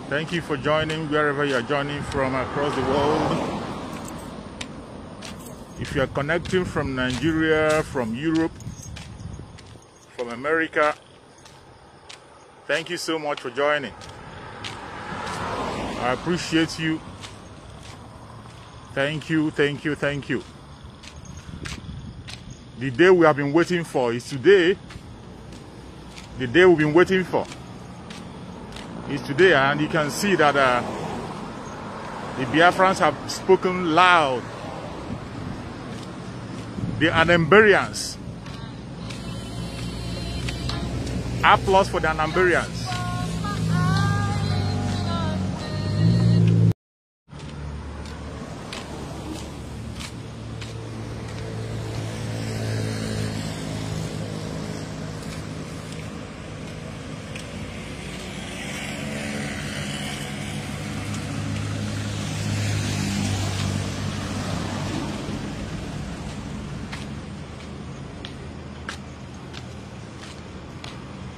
Thank you for joining wherever you are joining from across the world. If you are connecting from Nigeria, from Europe, from America, thank you so much for joining. I appreciate you. Thank you, thank you, thank you. The day we have been waiting for is today. The day we've been waiting for is today, and you can see that the Biafrans have spoken loud. The Anambrians. Applause for the Anambrians.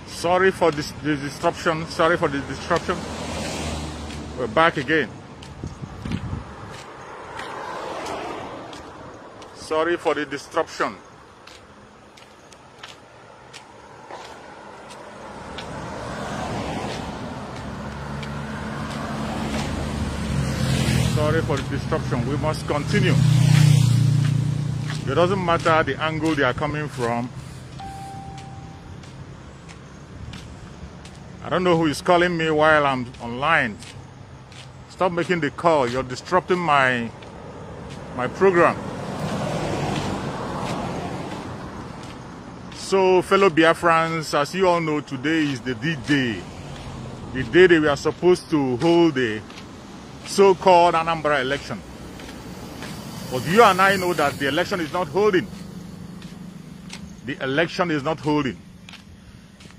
Sorry for the disruption. Sorry for the disruption. We're back again. Sorry for the disruption. Sorry for the disruption. We must continue. It doesn't matter the angle they are coming from. I don't know who is calling me while I'm online. Stop making the call. You're disrupting my program. So, fellow Biafrans, as you all know, today is the D-Day. The day that we are supposed to hold the so-called Anambra election. But you and I know that the election is not holding. The election is not holding.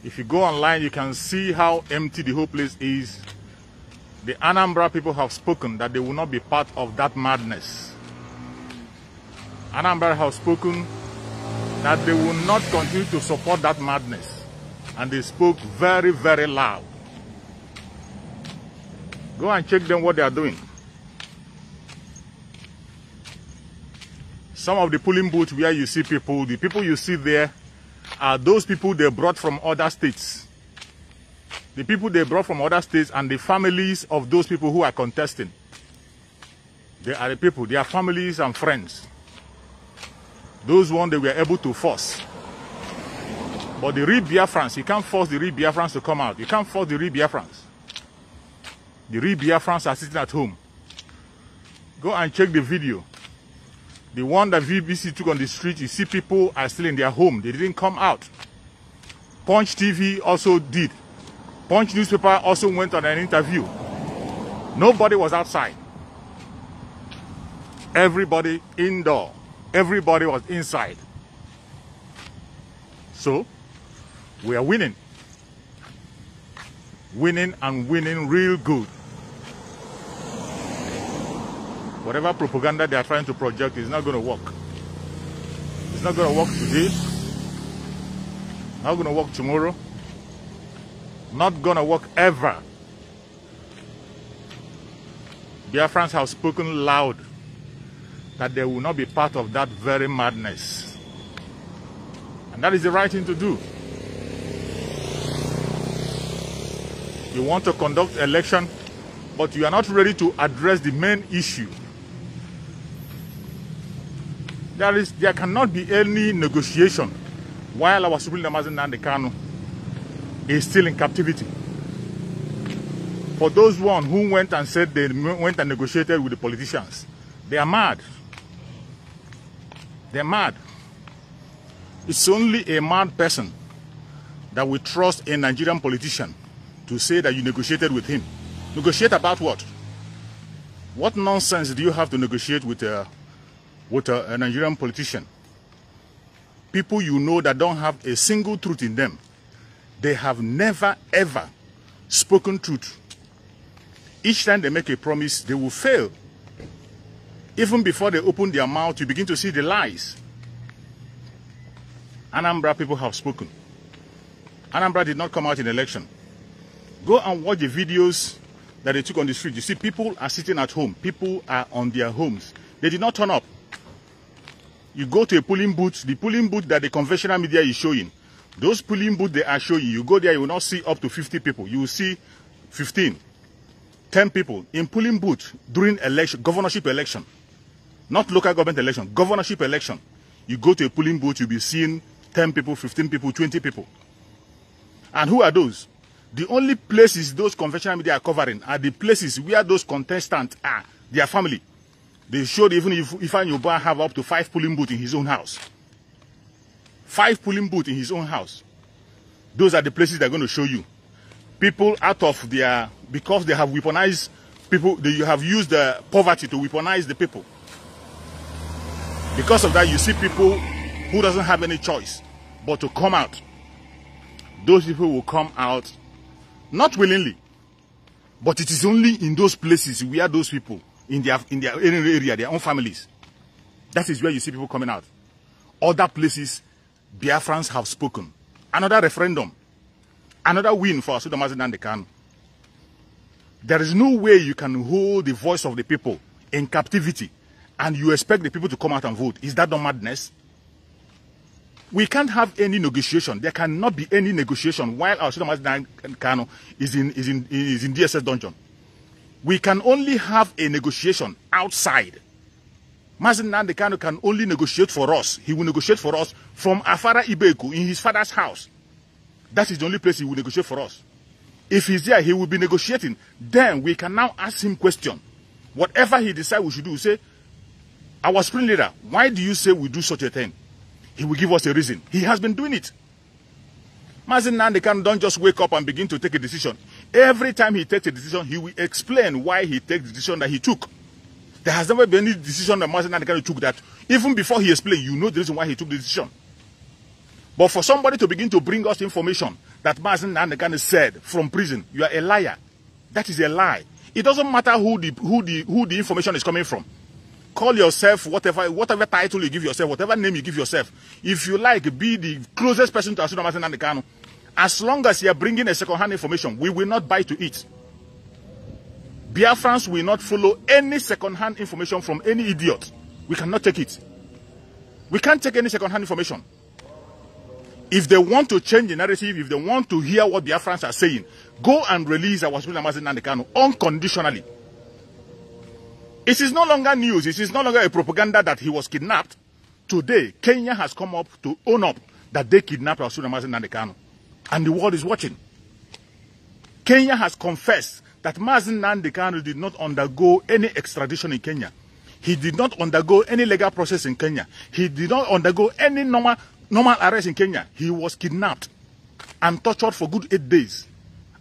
If you go online, you can see how empty the whole place is. The Anambra people have spoken that they will not be part of that madness. Anambra have spoken that they will not continue to support that madness. And they spoke very, very loud. Go and check them what they are doing. Some of the polling booths where you see people, the people you see there, are those people they brought from other states. The people they brought from other states and the families of those people who are contesting. They are the people, they are families and friends. Those ones they were able to force. But the real Biafrans, you can't force the real Biafrans to come out. You can't force the real Biafrans. The real Biafrans are sitting at home. Go and check the video. The one that VBC took on the street, you see people are still in their home. They didn't come out. Punch TV also did. Punch newspaper also went on an interview. Nobody was outside. Everybody indoor. Everybody was inside. So, we are winning. Winning and winning real good. Whatever propaganda they are trying to project is not going to work. It's not going to work today. Not going to work tomorrow. Not going to work ever. Biafrans have spoken loud that they will not be part of that very madness. And that is the right thing to do. You want to conduct election, but you are not ready to address the main issue. There cannot be any negotiation while our Supreme Leader Nnamdi Kanu is still in captivity. For those one who went and said they went and negotiated with the politicians, they are mad. They're mad. It's only a mad person that will trust a Nigerian politician to say that you negotiated with him. Negotiate about what? What nonsense do you have to negotiate with a Nigerian politician? People you know that don't have a single truth in them. They have never ever spoken truth. Each time they make a promise, they will fail. Even before they open their mouth, you begin to see the lies. Anambra people have spoken. Anambra did not come out in election. Go and watch the videos that they took on the street. You see, people are sitting at home. People are on their homes. They did not turn up. You go to a polling booth, the polling booth that the conventional media is showing, those polling booths they are showing, you go there, you will not see up to 50 people. You will see 15, 10 people in polling booth during election, governorship election. Not local government election, governorship election. You go to a polling booth, you'll be seeing 10 people, 15 people, 20 people. And who are those? The only places those conventional media are covering are the places where those contestants are, their family. They showed even if Ifan Yoba have up to 5 polling booths in his own house. 5 polling booths in his own house. Those are the places they're going to show you. People out of their, because they have weaponized people, they have used the poverty to weaponize the people. Because of that, you see people who doesn't have any choice but to come out. Those people will come out, not willingly, but it is only in those places where those people, in their area, their own families, that is where you see people coming out. Other places, Biafrans have spoken. Another referendum, another win for Asorock Nnamdi Kanu. There is no way you can hold the voice of the people in captivity and you expect the people to come out and vote. Is that not madness? We can't have any negotiation. There cannot be any negotiation while Asorock Nnamdi Kanu is in DSS dungeon. We can only have a negotiation outside. Nnamdi Kanu can only negotiate for us. He will negotiate for us from Afara Ibeku in his father's house. That is the only place he will negotiate for us. If he's there, he will be negotiating. Then we can now ask him question. Whatever he decides we should do, say, our spring leader, why do you say we do such a thing? He will give us a reason. He has been doing it. Nnamdi Kanu don't just wake up and begin to take a decision. Every time he takes a decision, he will explain why he takes the decision that he took. There has never been any decision that Nnamdi Kanu took that, even before he explained, you know the reason why he took the decision. But for somebody to begin to bring us information that Nnamdi Kanu said from prison, you are a liar. That is a lie. It doesn't matter who the information is coming from. Call yourself whatever title you give yourself, whatever name you give yourself. If you like, be the closest person to Asorock Nnamdi Kanu. As long as you are bringing a second-hand information, we will not buy to it. Biafrans will not follow any second-hand information from any idiot. We cannot take it. We can't take any second-hand information. If they want to change the narrative, if they want to hear what Biafrans are saying, go and release our Supreme Leader Nnamdi Kanu unconditionally. It is no longer news. It is no longer a propaganda that he was kidnapped. Today, Kenya has come up to own up that they kidnapped our Asorock Nnamdi Kanu. And the world is watching. Kenya has confessed that Nnamdi Kanu did not undergo any extradition in Kenya. He did not undergo any legal process in Kenya. He did not undergo any normal arrest in Kenya. He was kidnapped and tortured for good 8 days.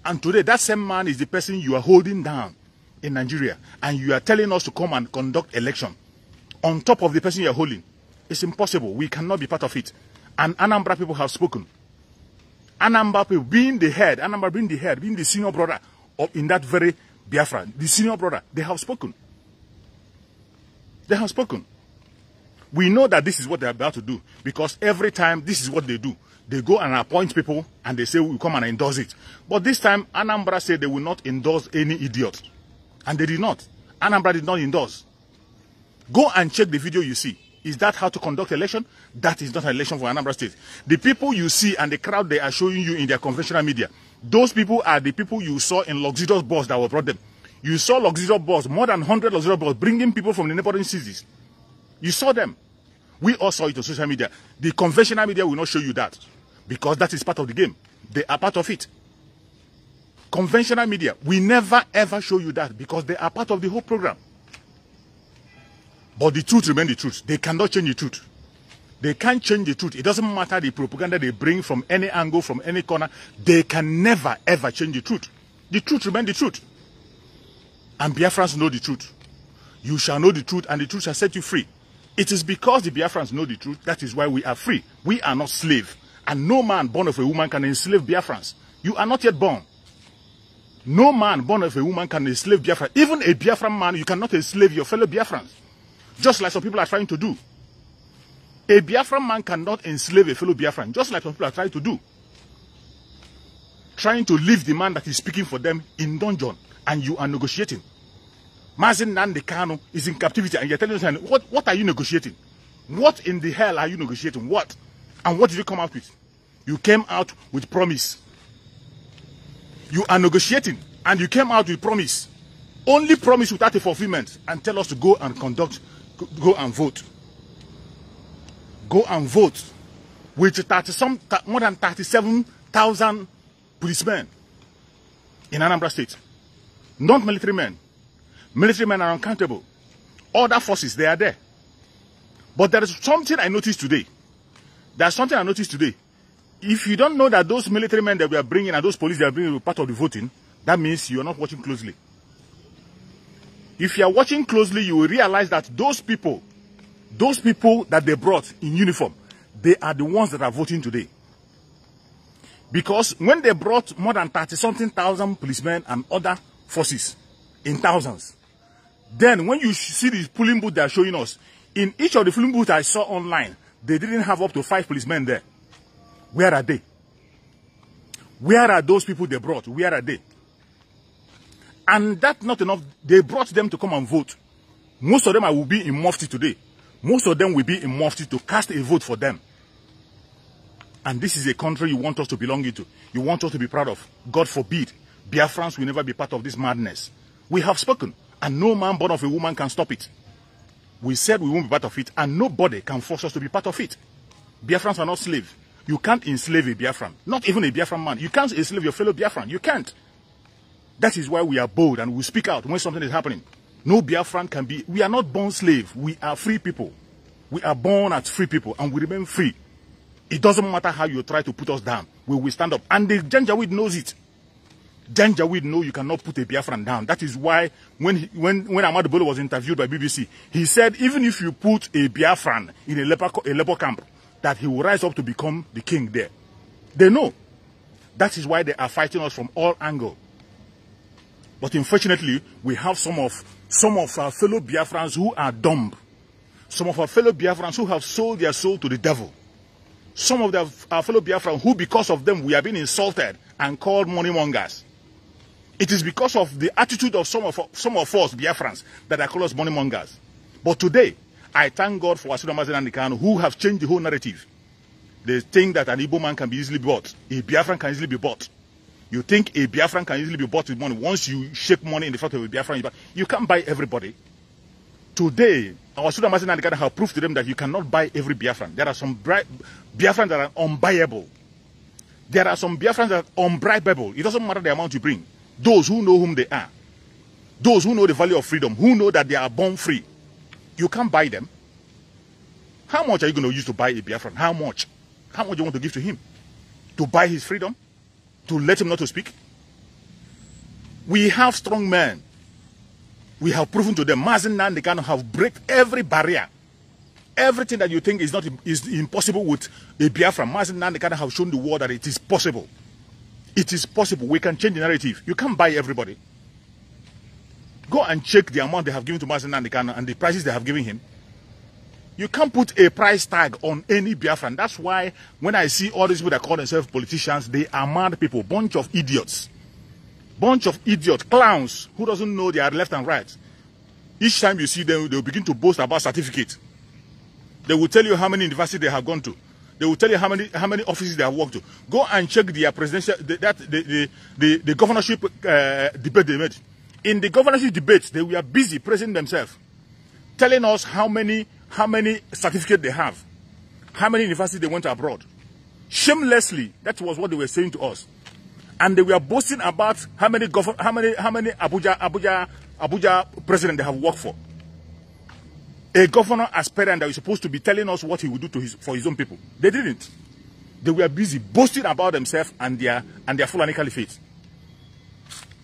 And today, that same man is the person you are holding down in Nigeria. And you are telling us to come and conduct election on top of the person you are holding. It's impossible. We cannot be part of it. And Anambra people have spoken. Anambra people being the head, Anambra being the head, being the senior brother in that very Biafra, the senior brother, they have spoken. They have spoken. We know that this is what they're about to do, because every time this is what they do. They go and appoint people and they say, we'll come and endorse it. But this time, Anambra said they will not endorse any idiot. And they did not. Anambra did not endorse. Go and check the video you see. Is that how to conduct election? That is not an election for Anambra State. The people you see and the crowd they are showing you in their conventional media, those people are the people you saw in luxurious bus that were brought them. You saw luxurious bus, more than 100 luxurious bus, bringing people from the neighboring cities. You saw them. We all saw it on social media. The conventional media will not show you that, because that is part of the game. They are part of it. Conventional media, we never ever show you that, because they are part of the whole program. But the truth remains the truth. They cannot change the truth. They can't change the truth. It doesn't matter the propaganda they bring from any angle, from any corner. They can never ever change the truth. The truth remains the truth. And Biafrans know the truth. You shall know the truth, and the truth shall set you free. It is because the Biafrans know the truth, that is why we are free. We are not slaves. And no man born of a woman can enslave Biafrans. You are not yet born. No man born of a woman can enslave Biafra. Even a Biafran man, you cannot enslave your fellow Biafrans. Just like some people are trying to do. A Biafran man cannot enslave a fellow Biafran, just like some people are trying to do. Trying to leave the man that is speaking for them in dungeon, and you are negotiating. Mazin Nnamdi Kanu is in captivity, and you're telling us, what are you negotiating? What in the hell are you negotiating? What? And what did you come out with? You came out with promise. You are negotiating, and you came out with promise. Only promise without a fulfillment, and tell us to go and go and vote. Go and vote with more than 37,000 policemen in Anambra State. Not military men. Military men are uncountable. Other forces, they are there. But there is something I noticed today. There's something I noticed today. If you don't know that those military men that we are bringing and those police that are bringing were part of the voting, that means you are not watching closely. If you are watching closely, you will realize that those people that they brought in uniform, they are the ones that are voting today. Because when they brought more than 30-something thousand policemen and other forces in thousands, then when you see the polling booth they are showing us, in each of the polling booths I saw online, they didn't have up to 5 policemen there. Where are they? Where are those people they brought? Where are they? And that's not enough. They brought them to come and vote. Most of them will be in Mufti today. Most of them will be in Mufti to cast a vote for them. And this is a country you want us to belong into. You want us to be proud of. God forbid, Biafrans will never be part of this madness. We have spoken, and no man born of a woman can stop it. We said we won't be part of it, and nobody can force us to be part of it. Biafrans are not slaves. You can't enslave a Biafran, not even a Biafran man. You can't enslave your fellow Biafran. You can't. That is why we are bold and we speak out when something is happening. No Biafran can be. We are not born slaves. We are free people. We are born as free people, and we remain free. It doesn't matter how you try to put us down. We will stand up. And the Janjaweed knows it. Janjaweed knows you cannot put a Biafran down. That is why when Ahmadu Bello was interviewed by BBC, he said even if you put a Biafran in a leper camp, that he will rise up to become the king there. They know. That is why they are fighting us from all angles. But unfortunately, we have some of our fellow Biafrans who are dumb. Some of our fellow Biafrans who have sold their soul to the devil. Some of our fellow Biafrans who, because of them, we are being insulted and called money mongers. It is because of the attitude of some of us Biafrans that I call us money mongers. But today, I thank God for Asorock and Nnamdi Kanu who have changed the whole narrative. They think that an Igbo man can be easily bought. A Biafran can easily be bought. You think a Biafran can easily be bought with money. Once you shake money in the front of a Biafran, you can't buy everybody. Today, our Asorock and Nnamdi Kanu have proved to them that you cannot buy every Biafran. There are some Biafrans that are unbuyable. There are some Biafrans that are unbribable. It doesn't matter the amount you bring. Those who know whom they are. Those who know the value of freedom. Who know that they are born free. You can't buy them. How much are you going to use to buy a Biafran? How much? How much do you want to give to him? To buy his freedom? To let him not to speak? We have strong men. We have proven to them. Mazin Nnamdi Kanu have break every barrier. Everything that you think is impossible with a Biafran. Mazin Nnamdi Kanu have shown the world that it is possible. It is possible. We can change the narrative. You can't buy everybody. Go and check the amount they have given to Mazi Nnamdi Kanu and the prices they have given him. You can't put a price tag on any Biafran. That's why when I see all these people that call themselves politicians, they are mad people, bunch of idiots. Bunch of idiots, clowns, who doesn't know their left and right. Each time you see them, they'll begin to boast about certificate. They will tell you how many universities they have gone to. They will tell you how many offices they have worked to. Go and check their presidential, the governorship debate they made. In the governorship debates, they were busy praising themselves, telling us how many certificates they have, how many universities they went abroad. Shamelessly, that was what they were saying to us. And they were boasting about how many Abuja president they have worked for. A governor aspirant that is supposed to be telling us what he will do for his own people. They didn't. They were busy boasting about themselves and their Fulani Caliphate.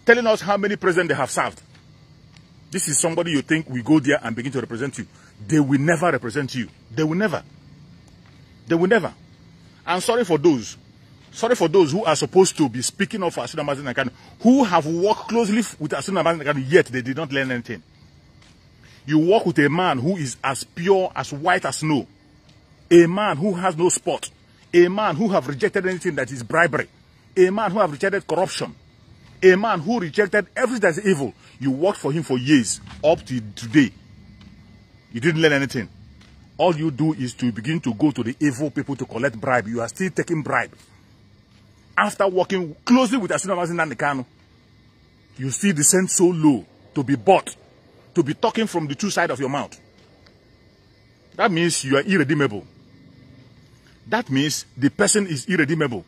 Telling us how many presidents they have served. This is somebody you think will go there and begin to represent you. They will never represent you. They will never. They will never. I'm sorry for those who are supposed to be speaking of Asuna Mazi Nnamdi Kanu, who have worked closely with Asuna Mazi Nnamdi Kanu, yet they did not learn anything. You work with a man who is as pure, as white as snow. A man who has no spot. A man who have rejected anything that is bribery. A man who have rejected corruption. A man who rejected everything that is evil. You worked for him for years, up to today. You didn't learn anything. All you do is to begin to go to the evil people to collect bribe. You are still taking bribe. After working closely with Asuna Mazi Nnamdi Kanu, you still descend so low to be bought, to be talking from the two sides of your mouth. That means you are irredeemable. That means the person is irredeemable.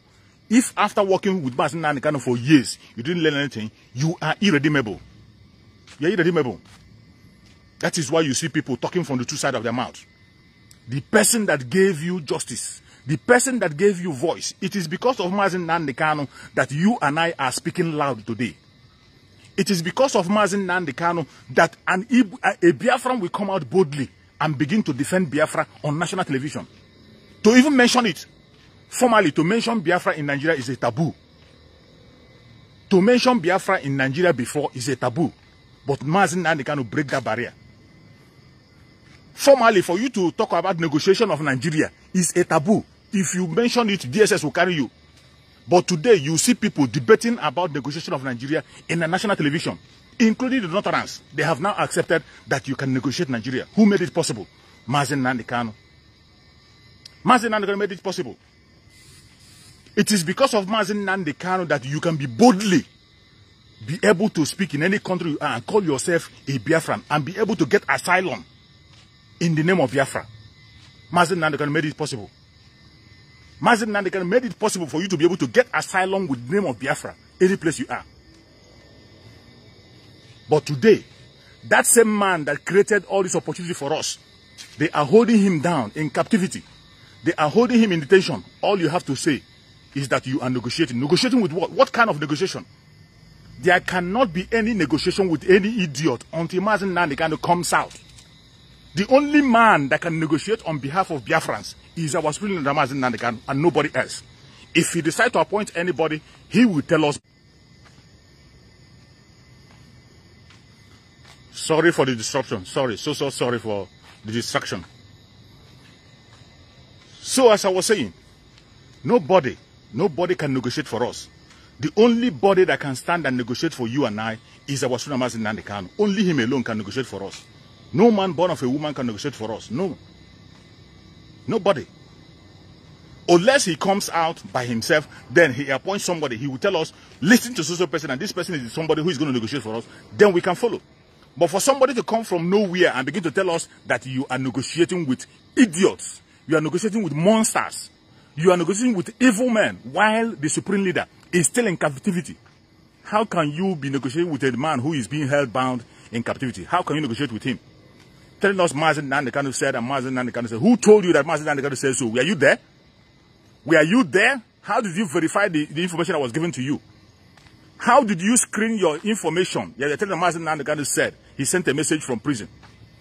If after working with Mazi Nnamdi Kanu for years, you didn't learn anything, you are irredeemable. You are irredeemable. That is why you see people talking from the two sides of their mouth. The person that gave you justice, the person that gave you voice, it is because of Mazi Nnamdi Kanu that you and I are speaking loud today. It is because of Mazi Nnamdi Kanu that a Biafran will come out boldly and begin to defend Biafra on national television. To even mention it, formally, to mention Biafra in Nigeria is a taboo. To mention Biafra in Nigeria before is a taboo. But Mazi Nnamdi Kanu break that barrier. Formally, for you to talk about negotiation of Nigeria is a taboo. If you mention it, DSS will carry you. But today, you see people debating about negotiation of Nigeria in the national television, including the Northerners. They have now accepted that you can negotiate Nigeria. Who made it possible? Mazi Nnamdi Kanu. Mazi Nnamdi Kanu made it possible. It is because of Mazi Nnamdi Kanu that you can be boldly be able to speak in any country and call yourself a Biafran and be able to get asylum in the name of Biafra. Mazi Nnamdi Kanu made it possible. Mazi Nnamdi Kanu made it possible for you to be able to get asylum with the name of Biafra, any place you are. But today, that same man that created all this opportunity for us, they are holding him down in captivity. They are holding him in detention. All you have to say is that you are negotiating. Negotiating with what? What kind of negotiation? There cannot be any negotiation with any idiot until Mazi Nnamdi Kanu comes out. The only man that can negotiate on behalf of Biafrans is our Supreme Leader Mazi Nnamdi Kanu and nobody else. If he decides to appoint anybody, he will tell us. Sorry for the disruption. Sorry, so sorry for the distraction. So as I was saying, nobody can negotiate for us. The only body that can stand and negotiate for you and I is our Supreme Mazi Nnamdi Kanu. Only him alone can negotiate for us. No man born of a woman can negotiate for us. No. Nobody. Unless he comes out by himself, then he appoints somebody. He will tell us, listen to social person, and this person is somebody who is going to negotiate for us. Then we can follow. But for somebody to come from nowhere and begin to tell us that you are negotiating with idiots, you are negotiating with monsters, you are negotiating with evil men, while the supreme leader is still in captivity. How can you be negotiating with a man who is being held bound in captivity? How can you negotiate with him? Telling us Mazi Nnamdi Kanu said, and Mazi Nnamdi Kanu said. Who told you that Mazi Nnamdi Kanu said so? Were you there? Were you there? How did you verify the information that was given to you? How did you screen your information? Yeah, you're telling Mazi Nnamdi Kanu said he sent a message from prison.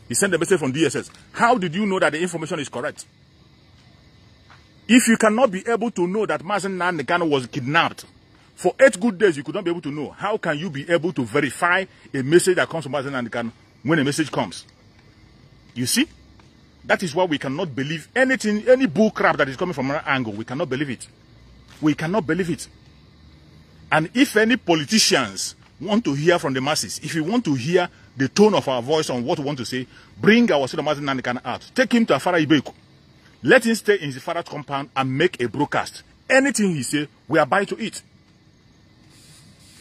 He sent a message from DSS. How did you know that the information is correct? If you cannot be able to know that Mazi Nnamdi Kanu was kidnapped For 8 good days, you could not be able to know. How can you be able to verify a message that comes from Mazi Nnamdi Kanu when a message comes? You see? That is why we cannot believe anything, any bull crap that is coming from an angle. We cannot believe it. We cannot believe it. And if any politicians want to hear from the masses, if you want to hear the tone of our voice on what we want to say, bring our son Mazi Nnamdi Kanu out. Take him to Afara Ibeku. Let him stay in the father's compound and make a broadcast. Anything he say, we abide to it.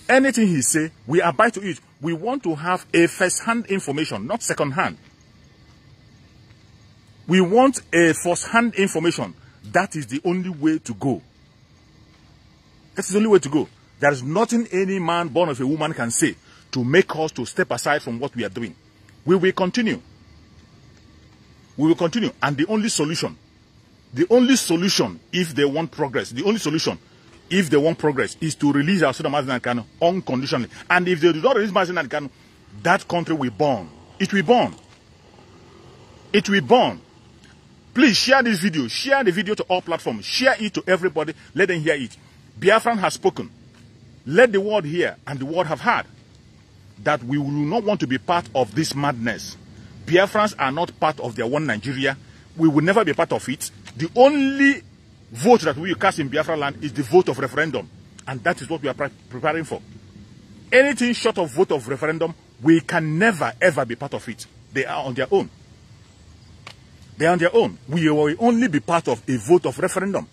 Anything he say, we abide to it. We want to have a first-hand information, not second-hand. We want a first-hand information. That is the only way to go. That's the only way to go. There is nothing any man born of a woman can say to make us to step aside from what we are doing. We will continue. We will continue. And the only solution if they want progress, the only solution if they want progress is to release our son Mazi Nnamdi Kanu unconditionally. And if they do not release Mazi Nnamdi Kanu, that country will burn. It will burn. It will burn. Please share this video. Share the video to all platforms. Share it to everybody. Let them hear it. Biafran has spoken. Let the world hear and the world have heard that we will not want to be part of this madness. Biafrans are not part of their one Nigeria. We will never be part of it. The only vote that we will cast in Biafra land is the vote of referendum. And that is what we are preparing for. Anything short of vote of referendum, we can never ever be part of it. They are on their own. They are on their own. We will only be part of a vote of referendum.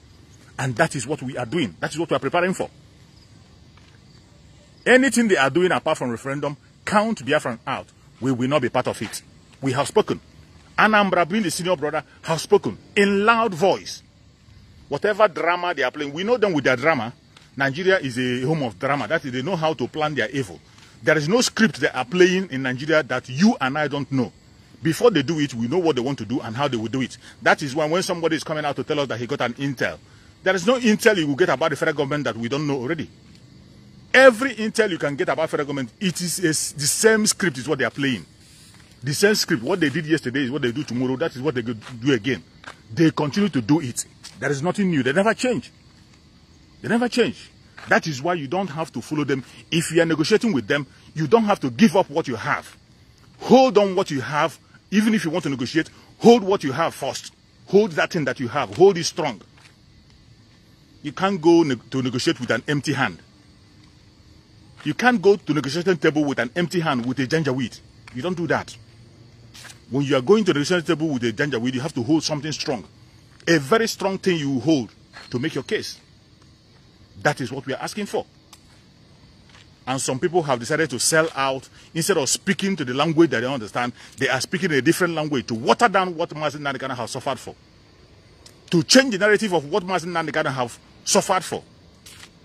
And that is what we are doing. That is what we are preparing for. Anything they are doing apart from referendum, count Biafran out. We will not be part of it. We have spoken. Anambra, being the senior brother, has spoken in loud voice. Whatever drama they are playing, we know them with their drama. Nigeria is a home of drama. That is, they know how to plan their evil. There is no script they are playing in Nigeria that you and I don't know. Before they do it, we know what they want to do and how they will do it. That is why when somebody is coming out to tell us that he got an intel, there is no intel you will get about the federal government that we don't know already. Every intel you can get about federal government, it is the same script is what they are playing. The same script. What they did yesterday is what they do tomorrow. That is what they do again. They continue to do it. There is nothing new. They never change. They never change. That is why you don't have to follow them. If you are negotiating with them, you don't have to give up what you have. Hold on what you have. Even if you want to negotiate, hold what you have first. Hold that thing that you have. Hold it strong. You can't go to negotiate with an empty hand. You can't go to negotiating table with an empty hand with a janjaweed. You don't do that. When you are going to the negotiating table with a janjaweed, you have to hold something strong. A very strong thing you hold to make your case. That is what we are asking for. And some people have decided to sell out. Instead of speaking to the language that they understand, they are speaking a different language to water down what Mazi Nnamdi Kanu has suffered for. To change the narrative of what Mazi Nnamdi Kanu have suffered for.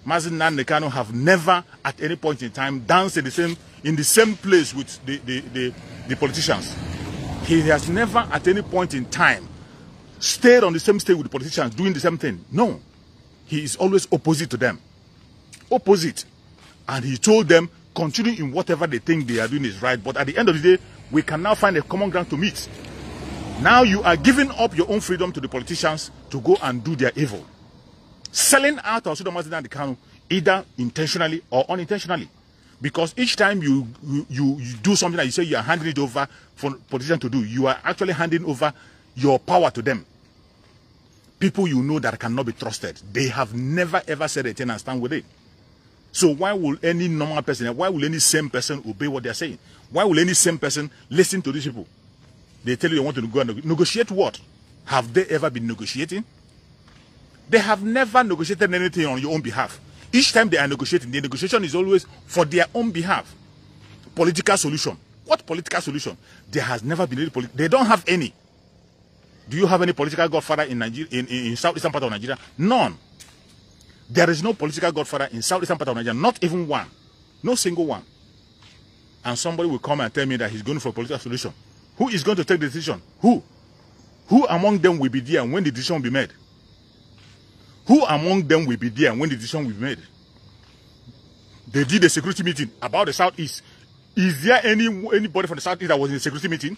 Mazi Nnamdi Kanu have never at any point in time danced in the same place with the politicians. He has never at any point in time stayed on the same stage with the politicians doing the same thing. No. He is always opposite to them. Opposite. And he told them, continue in whatever they think they are doing is right. But at the end of the day, we can now find a common ground to meet. Now you are giving up your own freedom to the politicians to go and do their evil. Selling out of Mazi Nnamdi Kanu, either intentionally or unintentionally. Because each time you do something that you say you are handing it over for politicians to do, you are actually handing over your power to them. People you know that cannot be trusted. They have never ever said a thing and stand with it. So why will any normal person, why will any same person obey what they are saying? Why will any same person listen to these people? They tell you they want to go and negotiate what? Have they ever been negotiating? They have never negotiated anything on your own behalf. Each time they are negotiating, the negotiation is always for their own behalf. Political solution. What political solution? There has never been any they don't have any. Do you have any political godfather in Nigeria, in southeastern part of Nigeria? None. There is no political godfather in southeastern part of Nigeria, not even one. No single one. And somebody will come and tell me that he's going for a political solution. Who is going to take the decision? Who? Who among them will be there when the decision will be made? Who among them will be there when the decision will be made? They did a security meeting about the Southeast. Is there anybody from the Southeast that was in the security meeting?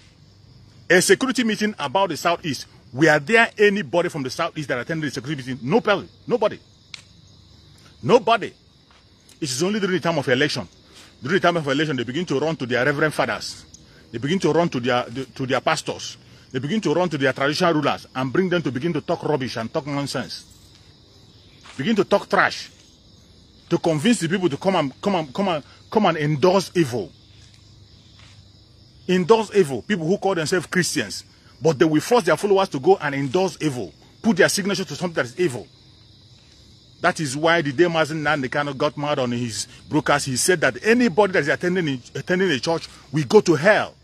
A security meeting about the Southeast. Were there anybody from the Southeast that attended the security meeting? Nobody. Nobody. Nobody. It is only during the time of election. During the time of election, they begin to run to their reverend fathers. They begin to run to their pastors. They begin to run to their traditional rulers and bring them to begin to talk rubbish and talk nonsense. Begin to talk trash. To convince the people to come and endorse evil. Endorse evil. People who call themselves Christians. But they will force their followers to go and endorse evil. Put their signature to something that is evil. That is why the day Mazen Nandekano got mad on his broadcast. He said that anybody that is attending a church will go to hell.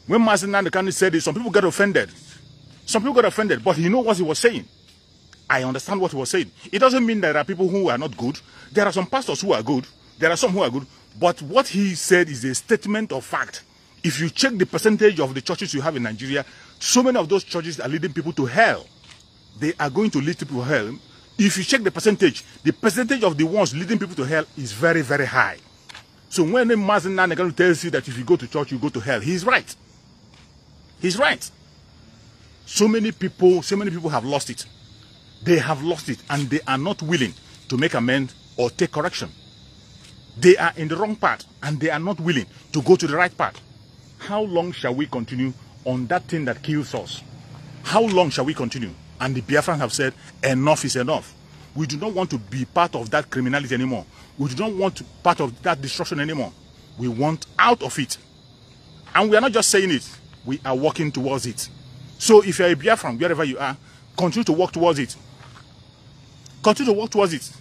When Mazen Nandekano said it, some people got offended. Some people got offended, but he knows what he was saying. I understand what he was saying. It doesn't mean that there are people who are not good. There are some pastors who are good. There are some who are good. But what he said is a statement of fact. If you check the percentage of the churches you have in Nigeria, so many of those churches are leading people to hell. They are going to lead people to hell. If you check the percentage of the ones leading people to hell is very, very high. So when a Mazen Nandekano tells you that if you go to church, you go to hell, he's right. He's right. So many people have lost it. They have lost it and they are not willing to make amends or take correction. They are in the wrong path and they are not willing to go to the right path. How long shall we continue on that thing that kills us? How long shall we continue? And the Biafrans have said, enough is enough. We do not want to be part of that criminality anymore. We do not want to be part of that destruction anymore. We want out of it. And we are not just saying it. We are working towards it. So if you are a Biafran, wherever you are, continue to work towards it. Continue to work towards it.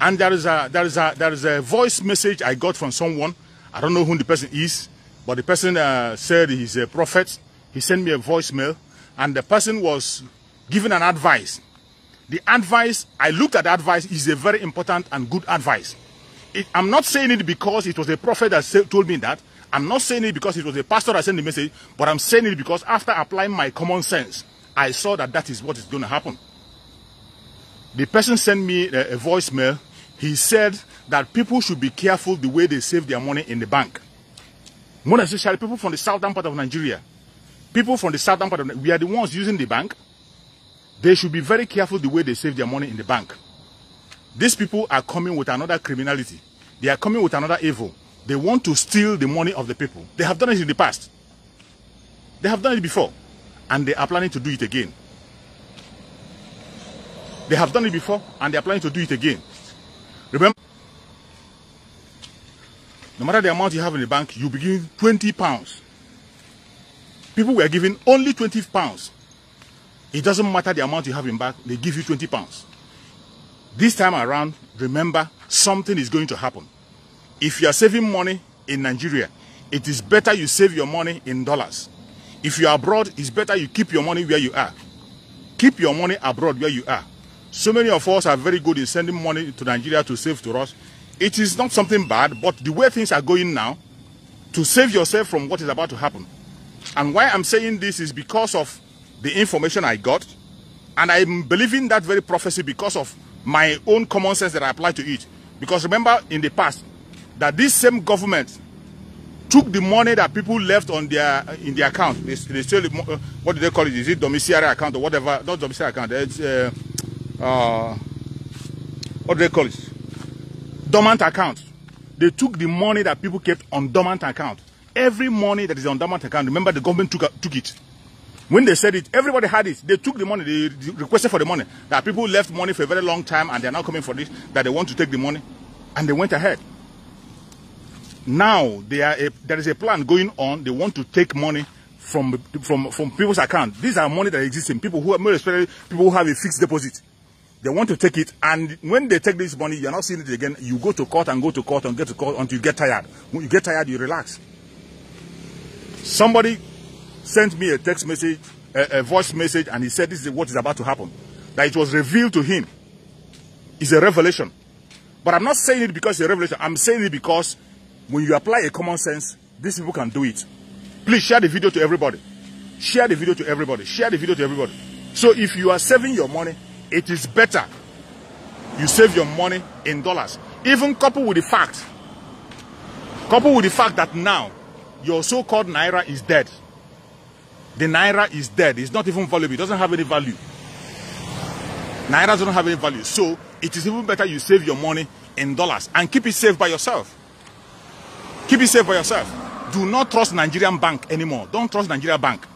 And there is a voice message I got from someone. I don't know who the person is, but the person said he's a prophet. He sent me a voicemail, and the person was giving an advice. The advice, I looked at the advice, is a very important and good advice. I'm not saying it because it was a prophet that told me that. I'm not saying it because it was a pastor that sent the message, but I'm saying it because after applying my common sense, I saw that that is what is going to happen. The person sent me a voicemail. He said that people should be careful the way they save their money in the bank. More especially people from the southern part of Nigeria. People from the southern part of Nigeria, we are the ones using the bank. They should be very careful the way they save their money in the bank. These people are coming with another criminality. They are coming with another evil. They want to steal the money of the people. They have done it in the past. They have done it before. And they are planning to do it again. They have done it before and they are planning to do it again. Remember, no matter the amount you have in the bank, you begin 20 pounds. People were giving only 20 pounds. It doesn't matter the amount you have in bank, they give you 20 pounds. This time around, remember, something is going to happen. If you are saving money in Nigeria, it is better you save your money in dollars. If you are abroad, it's better you keep your money where you are. Keep your money abroad where you are. So many of us are very good in sending money to Nigeria to save to us. It is not something bad, but the way things are going now, to save yourself from what is about to happen. And why I'm saying this is because of the information I got, and I'm believing that very prophecy because of my own common sense that I apply to it. Because remember in the past, that this same government took the money that people left on in their account. They still, what do they call it? Is it domiciliary account or whatever? Not domiciliary account. It's what do they call it? Dormant account. They took the money that people kept on dormant account. Every money that is on dormant account, remember the government took it. When they said it, everybody had it. They took the money. They requested for the money. That people left money for a very long time and they're now coming for this. That they want to take the money, and they went ahead. Now there is a plan going on. They want to take money from people's account. These are money that exists in people who are, especially people who have a fixed deposit. They want to take it, and when they take this money, you're not seeing it again. You go to court and go to court and get to court until you get tired. When you get tired, you relax. Somebody sent me a text message, a voice message, and he said this is what is about to happen. That it was revealed to him. It's a revelation. But I'm not saying it because it's a revelation. I'm saying it because when you apply a common sense, these people can do it. Please share the video to everybody. Share the video to everybody. Share the video to everybody. So if you are saving your money, it is better you save your money in dollars. Even coupled with the fact that now your so-called Naira is dead. The Naira is dead. It's not even valuable. It doesn't have any value. Naira doesn't have any value. So It is even better you save your money in dollars and keep it safe by yourself. Keep it safe by yourself. Do not trust Nigerian bank anymore. Don't trust Nigeria bank.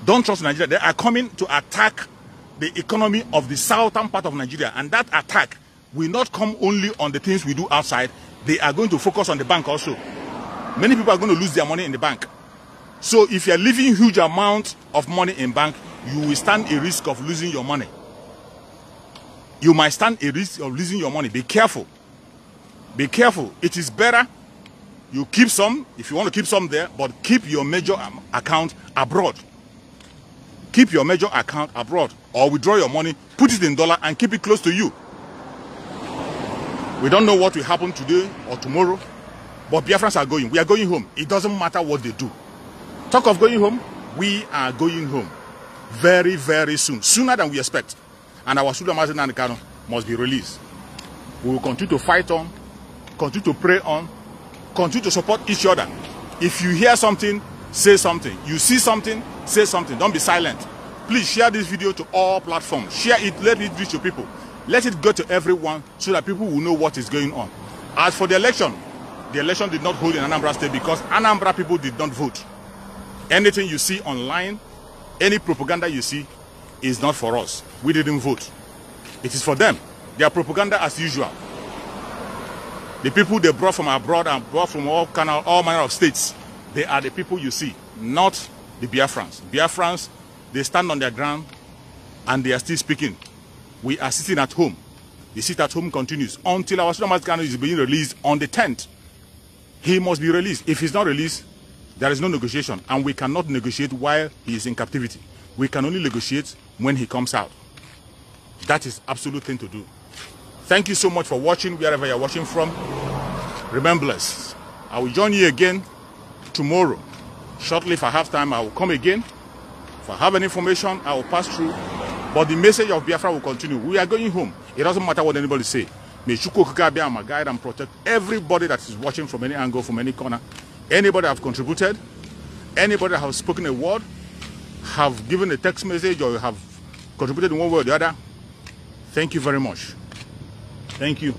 Don't trust Nigeria. They are coming to attack the economy of the southern part of Nigeria. And that attack will not come only on the things we do outside. They are going to focus on the bank also. Many people are going to lose their money in the bank. So if you are leaving huge amount of money in bank, you will stand a risk of losing your money. You might stand a risk of losing your money. Be careful. Be careful. It is better you keep some, if you want to keep some there, but keep your major account abroad. Keep your major account abroad, or withdraw your money, put it in dollar and keep it close to you. We don't know what will happen today or tomorrow, but Biafrans are going. We are going home. It doesn't matter what they do. Talk of going home, we are going home very, very soon, sooner than we expect. And our Sudan and Kano must be released. We will continue to fight on, continue to pray on, continue to support each other. If you hear something, say something. You see something, say something. Don't be silent. Please share this video to all platforms. Share it, let it reach to people. Let it go to everyone so that people will know what is going on. As for the election did not hold in Anambra State because Anambra people did not vote. Anything you see online, any propaganda you see, is not for us. We didn't vote. It is for them. Their propaganda as usual. The people they brought from abroad and brought from all manner of states, they are the people you see, not the Biafrans. Biafrans, they stand on their ground and they are still speaking. We are sitting at home. The sit at home continues until our Sudan is being released on the 10th. He must be released. If he's not released, there is no negotiation, and we cannot negotiate while he is in captivity. We can only negotiate when he comes out. That is absolute thing to do. Thank you so much for watching, wherever you're watching from. Remain blessed. I will join you again tomorrow. Shortly, if I have time, I will come again. If I have any information, I will pass through. But the message of Biafra will continue. We are going home. It doesn't matter what anybody say. May Chuks be my guide and protect everybody that is watching from any angle, from any corner. Anybody that have contributed, anybody that have spoken a word, have given a text message, or have contributed in one way or the other, thank you very much. Thank you.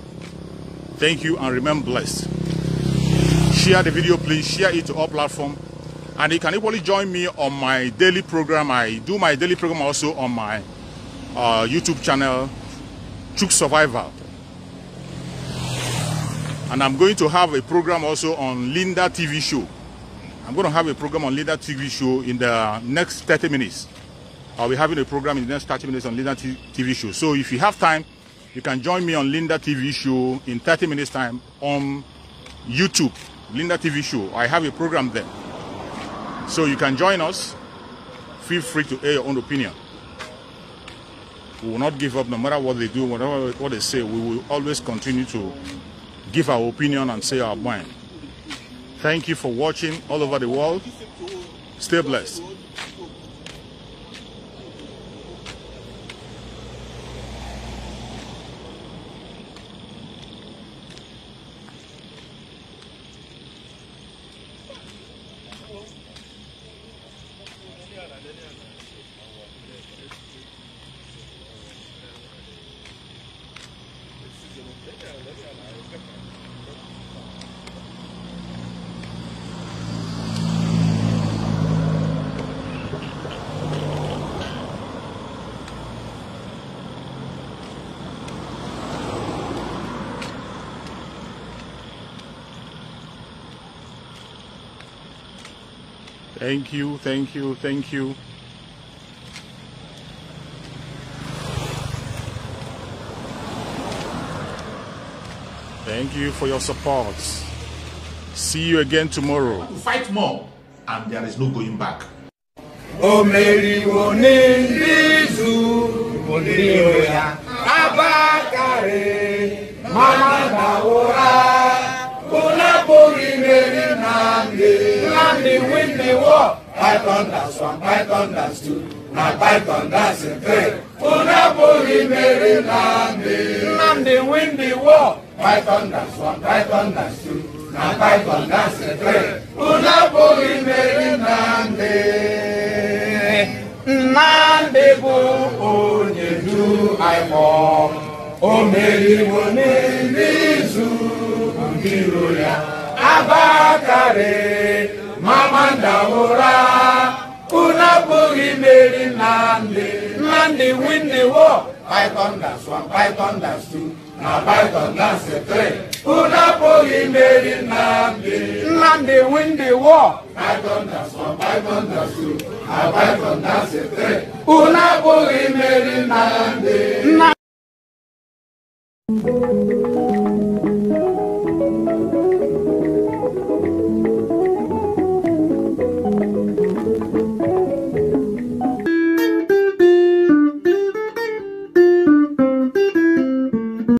Thank you, and remain blessed. Share the video, please. Share it to all platforms. And you can equally join me on my daily program. I do my daily program also on my YouTube channel, Chuks Survival. And I'm going to have a program also on Linda TV show. I'm going to have a program on Linda TV show in the next 30 minutes. I'll be having a program in the next 30 minutes on Linda TV show. So if you have time, you can join me on Linda TV show in 30 minutes time on YouTube. Linda TV show. I have a program there. So you can join us. Feel free to air your own opinion. We will not give up no matter what they do, whatever what they say. We will always continue to give our opinion and say our mind. Thank you for watching all over the world. Stay blessed. Thank you, thank you, thank you. Thank you for your support. See you again tomorrow. Fight more, and there is no going back. Oh, Mary, win the war. Python that's one, Python that's two. Now Python that's a three. Unaboli Mary Nandi win the war. Python that's one, Python that's two. Now Python that's a three. Unaboli Mary Nandi. Nandi bo onye for. O Mary Wonizu, Giroya, Abakare, Mamanda Ora, Unaburi Mary Nandi win the war. Python that's one, Python that's two, now Python that's a three. Unaburi Mary Nandi win the war. Python that's one, Python that's two, now Python that's a three. Unaburi Mary Nandi.